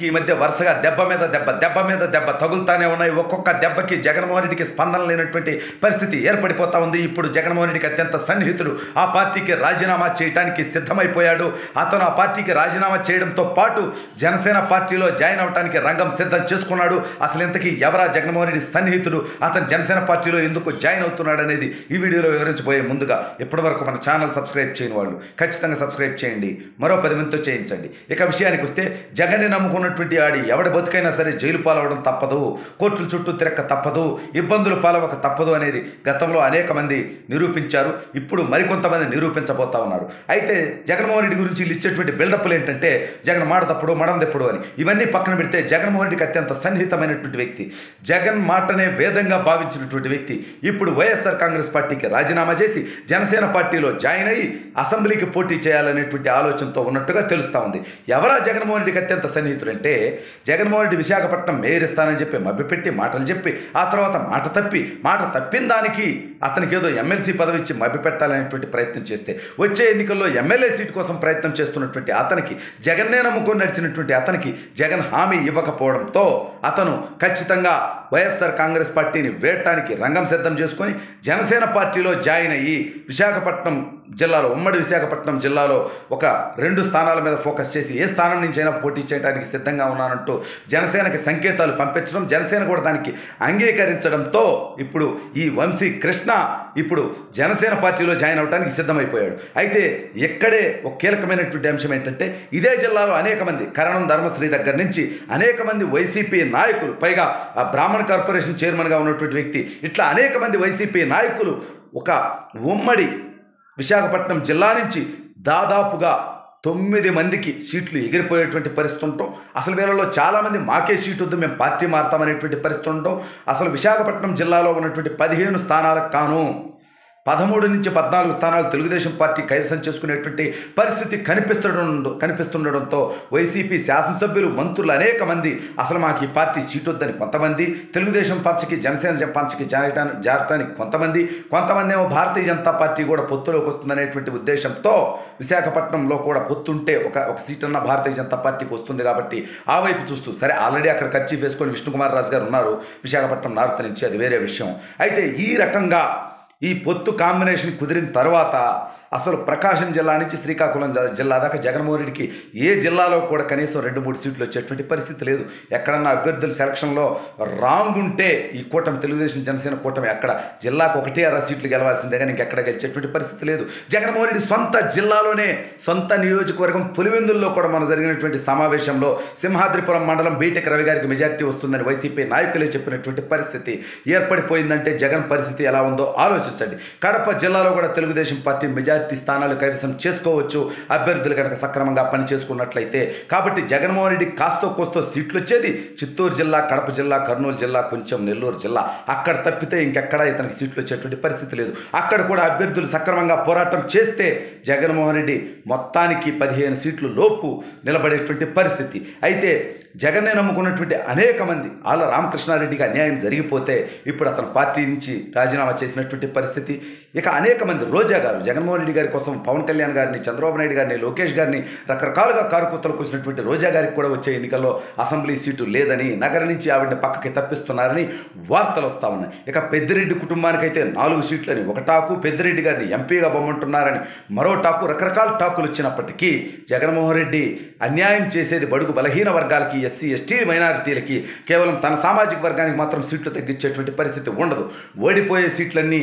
ఈ మధ్య వరుసగా దెబ్బ మీద దెబ్బ తగులుతానే ఉన్నాయి. ఒక్కొక్క దెబ్బకి జగన్మోహన్ రెడ్డికి స్పందన లేనటువంటి పరిస్థితి ఏర్పడిపోతా ఉంది. ఇప్పుడు జగన్మోహన్ రెడ్డికి అత్యంత సన్నిహితుడు ఆ పార్టీకి రాజీనామా చేయడానికి సిద్ధమైపోయాడు. అతను ఆ పార్టీకి రాజీనామా చేయడంతో పాటు జనసేన పార్టీలో జాయిన్ అవడానికి రంగం సిద్ధం చేసుకున్నాడు. అసలు ఇంతకీ ఎవరా జగన్మోహన్ రెడ్డి సన్నిహితుడు, అతను జనసేన పార్టీలో ఎందుకు జాయిన్ అవుతున్నాడు అనేది ఈ వీడియోలో వివరించబోయే ముందుగా ఇప్పటివరకు మన ఛానల్ సబ్స్క్రైబ్ చేయని వాళ్ళు ఖచ్చితంగా సబ్స్క్రైబ్ చేయండి, మరో 10 మందితో చేయించండి. ఇక విషయానికి వస్తే జగన్ని నమ్ముకున్నటువంటి ఆడి ఎవడి బతుకైనా సరే జైలు పాలవడం తప్పదు, కోర్టుల చుట్టూ తిరక్క తప్పదు, ఇబ్బందులు పాలవక తప్పదు అనేది గతంలో అనేక మంది నిరూపించారు. ఇప్పుడు మరికొంతమంది నిరూపించబోతా ఉన్నారు. అయితే జగన్మోహన్ రెడ్డి గురించి ఇచ్చేటువంటి బిల్డప్లు ఏంటంటే జగన్ మాట తప్పుడు మడం తెప్పుడు అని. ఇవన్నీ పక్కన పెడితే జగన్మోహన్ రెడ్డికి అత్యంత సన్నిహితమైనటువంటి వ్యక్తి, జగన్ మాటనే వేదంగా భావించినటువంటి వ్యక్తి ఇప్పుడు వైఎస్ఆర్ కాంగ్రెస్ పార్టీకి రాజీనామా చేసి జనసేన పార్టీలో జాయిన్ అయ్యి అసెంబ్లీకి పోటీ చేయాలనేటువంటి ఆలోచనతో ఉన్నట్టుగా తెలుస్తూ ఉంది. ఎవరా జగన్మోహన్ రెడ్డికి అత్యంత సన్నిహితుడు అంటే జగన్మోహన్ రెడ్డి విశాఖపట్నం మేయర్ ఇస్తానని చెప్పి మభ్యపెట్టి మాటలు చెప్పి ఆ తర్వాత మాట తప్పిన దానికి అతనికి ఏదో ఎమ్మెల్సీ పదవి ఇచ్చి మభ్యపెట్టాలనేటువంటి ప్రయత్నం చేస్తే వచ్చే ఎన్నికల్లో ఎమ్మెల్యే సీటు కోసం ప్రయత్నం చేస్తున్నటువంటి అతనికి, జగన్నే నమ్ముకొని నడిచినటువంటి అతనికి జగన్ హామీ ఇవ్వకపోవడంతో అతను ఖచ్చితంగా వైఎస్ఆర్ కాంగ్రెస్ పార్టీని వేయటానికి రంగం సిద్ధం చేసుకొని జనసేన పార్టీలో జాయిన్ అయ్యి విశాఖపట్నం జిల్లాలో, ఉమ్మడి విశాఖపట్నం జిల్లాలో ఒక 2 స్థానాల మీద ఫోకస్ చేసి ఏ స్థానం నుంచైనా పోటీ చేయడానికి సిద్ధంగా ఉన్నానంటూ జనసేనకి సంకేతాలు పంపించడం, జనసేన కూడా దానికి అంగీకరించడంతో ఇప్పుడు ఈ వంశీ కృష్ణ ఇప్పుడు జనసేన పార్టీలో జాయిన్ అవడానికి సిద్ధమైపోయాడు. అయితే ఇక్కడే ఒక కీలకమైనటువంటి అంశం ఏంటంటే ఇదే జిల్లాలో అనేక మంది కరణం ధర్మశ్రీ దగ్గర నుంచి అనేక మంది వైసీపీ నాయకులు, పైగా ఆ బ్రాహ్మణ కార్పొరేషన్ చైర్మన్గా ఉన్నటువంటి వ్యక్తి, ఇట్లా అనేక మంది వైసీపీ నాయకులు ఒక ఉమ్మడి విశాఖపట్నం జిల్లా నుంచి దాదాపుగా 9 మందికి సీట్లు ఎగిరిపోయేటువంటి పరిస్థితి ఉండటం, అసలు వీళ్ళలో చాలామంది మాకే సీటు వద్దు మేము పార్టీ మారుతామనేటువంటి పరిస్థితి ఉండటం, అసలు విశాఖపట్నం జిల్లాలో ఉన్నటువంటి 15 స్థానాలకు కాను 13 నుంచి 14 స్థానాలు తెలుగుదేశం పార్టీ కైవసం చేసుకునేటువంటి పరిస్థితి కనిపిస్తుండడంతో వైసీపీ శాసనసభ్యులు, మంత్రులు అనేక మంది అసలు మాకు ఈ పార్టీ సీటు వద్దని కొంతమంది, తెలుగుదేశం పంచకి జనసేన పంచకి జారటానికి కొంతమంది ఏమో భారతీయ జనతా పార్టీ కూడా పొత్తులోకి వస్తుందనేటువంటి ఉద్దేశంతో విశాఖపట్నంలో కూడా పొత్తుంటే ఒక సీట్ అన్న భారతీయ జనతా పార్టీకి వస్తుంది కాబట్టి ఆ వైపు చూస్తూ, సరే ఆల్రెడీ అక్కడ ఖర్చు వేసుకొని విష్ణుకుమార్ రాజు గారు ఉన్నారు విశాఖపట్నం నార్త్ నుంచి, అది వేరే విషయం. అయితే ఈ రకంగా ఈ పొత్తు కాంబినేషన్ కుదిరిన తర్వాత అసలు ప్రకాశం జిల్లా నుంచి శ్రీకాకుళం జిల్లా దాకా జగన్మోహన్ రెడ్డికి ఏ జిల్లాలో కూడా కనీసం 2-3 సీట్లు వచ్చేటువంటి పరిస్థితి లేదు. ఎక్కడన్నా అభ్యర్థుల సెలక్షన్లో రాంగ్ ఉంటే ఈ కూటమి, తెలుగుదేశం జనసేన కూటమి అక్కడ జిల్లాకు 1-6 సీట్లు గెలవాల్సిందే కానీ ఇంకెక్కడ గెలిచేటువంటి పరిస్థితి లేదు. జగన్మోహన్ రెడ్డి సొంత జిల్లాలోనే, సొంత నియోజకవర్గం పులివెందుల్లో కూడా మన జరిగినటువంటి సమావేశంలో సింహాద్రిపురం మండలం బీటెక్ రవి గారికి మెజార్టీ వస్తుందని వైసీపీ నాయకులే చెప్పినటువంటి పరిస్థితి ఏర్పడిపోయిందంటే జగన్ పరిస్థితి ఎలా ఉందో ఆలోచించండి. కడప జిల్లాలో కూడా తెలుగుదేశం పార్టీ మెజార్టీ స్థానాలు కైవసం చేసుకోవచ్చు అభ్యర్థులు కనుక సక్రమంగా పని చేసుకున్నట్లయితే. కాబట్టి జగన్మోహన్ రెడ్డి కాస్తో కోస్తో సీట్లు వచ్చేది చిత్తూరు జిల్లా, కడప జిల్లా, కర్నూలు జిల్లా, కొంచెం నెల్లూరు జిల్లా, అక్కడ తప్పితే ఇంకెక్కడా ఇతనికి సీట్లు వచ్చేటువంటి పరిస్థితి లేదు. అక్కడ కూడా అభ్యర్థులు సక్రమంగా పోరాటం చేస్తే జగన్మోహన్ రెడ్డి మొత్తానికి 15 సీట్లు లోపు నిలబడేటువంటి పరిస్థితి. అయితే జగన్నే నమ్ముకున్నటువంటి అనేక మంది, ఆళ్ళ రామకృష్ణారెడ్డికి అన్యాయం జరిగిపోతే ఇప్పుడు అతను పార్టీ నుంచి రాజీనామా చేసినటువంటి పరిస్థితి. ఇక అనేక మంది, రోజా గారు జగన్మోహన్ రెడ్డి గారి కోసం పవన్ కళ్యాణ్ గారిని, చంద్రబాబు నాయుడు గారిని, లోకేష్ గారిని రకరకాలుగా కారుకూతలకు వచ్చినటువంటి రోజా గారికి కూడా వచ్చే ఎన్నికల్లో అసెంబ్లీ సీటు లేదని, నగరం నుంచి ఆవిడని పక్కకి తప్పిస్తున్నారని వార్తలు వస్తూ ఉన్నాయి. ఇక పెద్దిరెడ్డి కుటుంబానికైతే 4 సీట్లని ఒక టాకు, పెద్దిరెడ్డి గారిని ఎంపీగా బొమ్మంటున్నారని మరో టాకు, రకరకాల టాకులు వచ్చినప్పటికీ జగన్మోహన్ రెడ్డి అన్యాయం చేసేది బడుగు బలహీన వర్గాలకి, ఎస్సీ ఎస్టీ మైనారిటీలకి, కేవలం తన సామాజిక వర్గానికి మాత్రం సీట్లు తగ్గించేటువంటి పరిస్థితి ఉండదు. ఓడిపోయే సీట్లన్నీ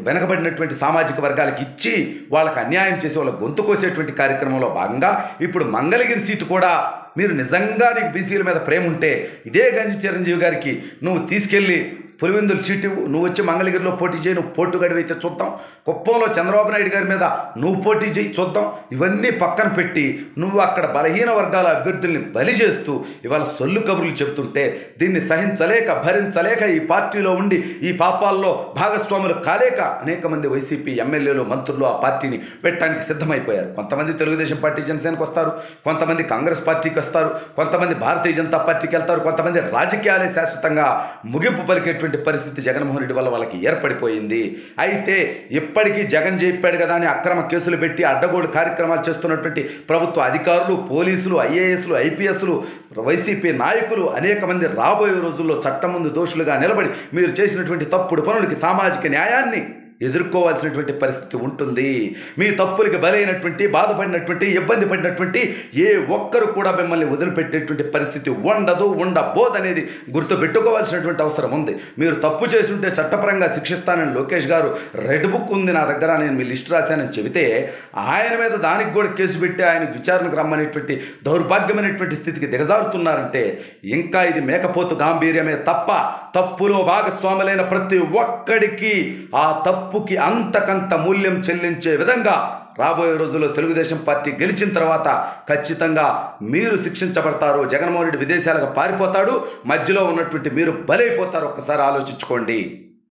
వెనకబడినటువంటి సామాజిక వర్గాలకి ఇచ్చి వాళ్ళకి అన్యాయం చేసి వాళ్ళ గొంతు కోసేటువంటి కార్యక్రమంలో భాగంగా ఇప్పుడు మంగళగిరి సీటు కూడా, మీరు నిజంగా నీకు బీసీల మీద ప్రేమ ఉంటే ఇదే గంజి చిరంజీవి గారికి నువ్వు తీసుకెళ్ళి పులివెందుల సీటు, నువ్వు వచ్చి మంగళగిరిలో పోటీ చేయి, నువ్వు పోటు గడివైతే చూద్దాం. కుప్పంలో చంద్రబాబు నాయుడు గారి మీద నువ్వు పోటీ చేయి చూద్దాం. ఇవన్నీ పక్కన పెట్టి నువ్వు అక్కడ బలహీన వర్గాల అభ్యర్థుల్ని బలి చేస్తూ ఇవాళ సొల్లు కబుర్లు చెబుతుంటే దీన్ని సహించలేక, భరించలేక ఈ పార్టీలో ఉండి ఈ పాపాల్లో భాగస్వాములు కాలేక అనేక మంది వైసీపీ ఎమ్మెల్యేలు, మంత్రులు ఆ పార్టీని పెట్టడానికి సిద్ధమైపోయారు. కొంతమంది తెలుగుదేశం పార్టీ జనసేనకు వస్తారు, కొంతమంది కాంగ్రెస్ పార్టీకి వస్తారు, కొంతమంది భారతీయ జనతా పార్టీకి వెళ్తారు, కొంతమంది రాజకీయాలే శాశ్వతంగా ముగింపు పలికేటువంటి పరిస్థితి జగన్మోహన్ రెడ్డి వల్ల వాళ్ళకి ఏర్పడిపోయింది. అయితే ఇప్పటికీ జగన్ చెప్పాడు కదా అని అక్రమ కేసులు పెట్టి అడ్డగోలు కార్యక్రమాలు చేస్తున్నటువంటి ప్రభుత్వ అధికారులు, పోలీసులు, ఐఏఎస్లు, ఐపీఎస్లు, వైసీపీ నాయకులు అనేక మంది రాబోయే రోజుల్లో చట్టం ముందు దోషులుగా నిలబడి మీరు చేసినటువంటి తప్పుడు పనులకి సామాజిక న్యాయాన్ని ఎదుర్కోవాల్సినటువంటి పరిస్థితి ఉంటుంది. మీ తప్పులకి బలైనటువంటి, బాధపడినటువంటి, ఇబ్బంది పడినటువంటి ఏ ఒక్కరు కూడా మిమ్మల్ని వదిలిపెట్టేటువంటి పరిస్థితి ఉండబోదనేది గుర్తుపెట్టుకోవాల్సినటువంటి అవసరం ఉంది. మీరు తప్పు చేసి ఉంటే చట్టపరంగా శిక్షిస్తానని లోకేష్ గారు రెడ్ బుక్ ఉంది నా దగ్గర, నేను మీ లిస్ట్ రాశానని చెబితే ఆయన మీద దానికి కూడా కేసు పెట్టి ఆయన విచారణకు రమ్మనేటువంటి దౌర్భాగ్యమైనటువంటి స్థితికి దిగజారుతున్నారంటే ఇంకా ఇది మేకపోతు గాంభీర్యమే తప్ప తప్పులో భాగస్వాములైన ప్రతి ఒక్కడికి ఆ తప్పుకి అంతకంత మూల్యం చెల్లించే విధంగా రాబోయే రోజుల్లో తెలుగుదేశం పార్టీ గెలిచిన తర్వాత ఖచ్చితంగా మీరు శిక్షించబడతారు. జగన్మోహన్ రెడ్డి విదేశాలకు పారిపోతాడు, మధ్యలో ఉన్నటువంటి మీరు బలైపోతారు. ఒక్కసారి ఆలోచించుకోండి.